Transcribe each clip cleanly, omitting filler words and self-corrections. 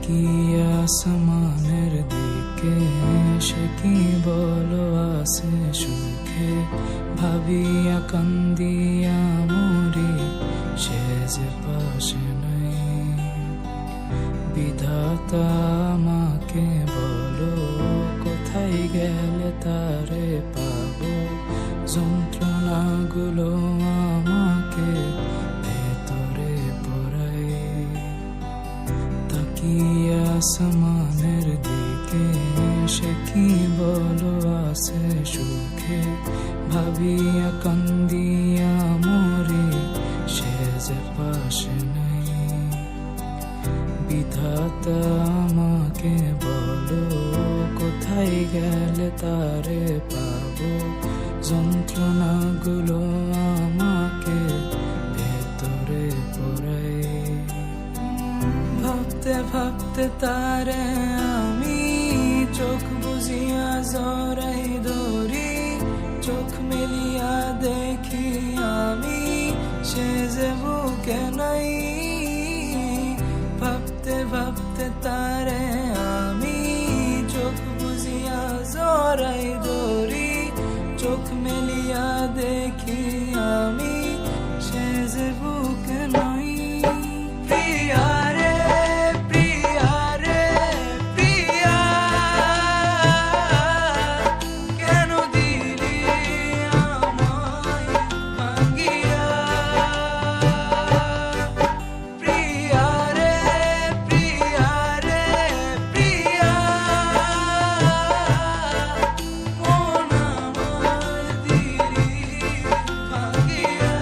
তাকিয়ে আসমানের দিকে সে কি বলো আছে সুখে ভাবিয়া কান্দিয়া মরি সে যে পাশে নাই। বিধাতা আমাকে বলো কোথায় গেলে তারে পাবো, যন্ত্রণাগুলো আমাকে ভেতরে পড়ায়। তাকিয়ে আসমানের দিকে সে কি বলো আছে সুখে ভাবিয়া কান্দিয়া মরি সে যে পাশে নাই। বিধাতা আমাকে বলো কোথায় গেলে তারে পাবো, যন্ত্রণাগুলো আমাকে ভেতরে পড়ায়। ভাবতে ভাবতে তারে আমি চোখ বুঝিয়া জড়াই ধরি, চোখ মেলিয়া দেখি আমি সে যে বুকে নাই। ভাবতে ভাবতে তারে আমি চোখ বুঝিয়া জড়াই ধরি, চোখ মেলিয়া দেখি আমি সে যে বুকে নাই। প্রিয়া রে প্রিয়া রে প্রিয়া, কেন দিলি আমায় ভাঙিয়া। প্রিয়া রে প্রিয়া রে প্রিয়া, মন আমার দিলি ভাঙিয়া।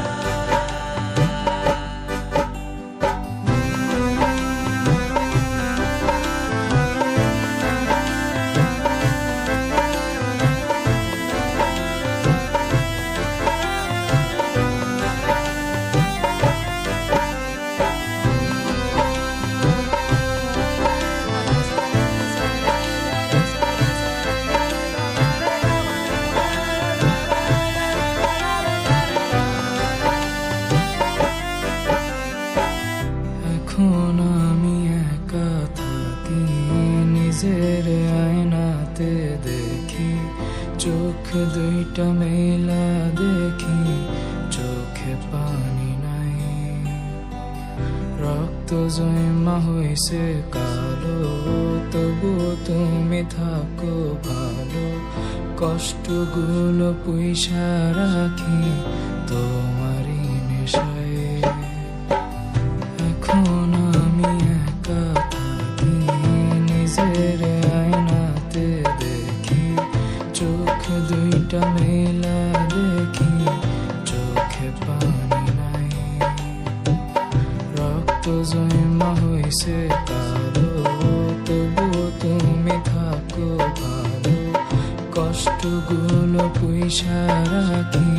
এখন আমি একা থাকি, নিজের আয়নাতে দেখি, চোখ দুইটা মেলা দেখি, চোখে পানি নাই। রক্ত জমা হইছে কালো, তবু তুমি থাকো ভালো, কষ্টগুলো পুইসা রাখি তোমারই নেশায়। এখন আমি একা থাকি, নিজের আয়নাতে দেখি, চোখ দুইটা মেলা দেখি, চোখে পানি নাই। রক্ত জমা হইছে কালো, তবু তুমি থাকো ভালো, কষ্টগুলো পুইসা রাখি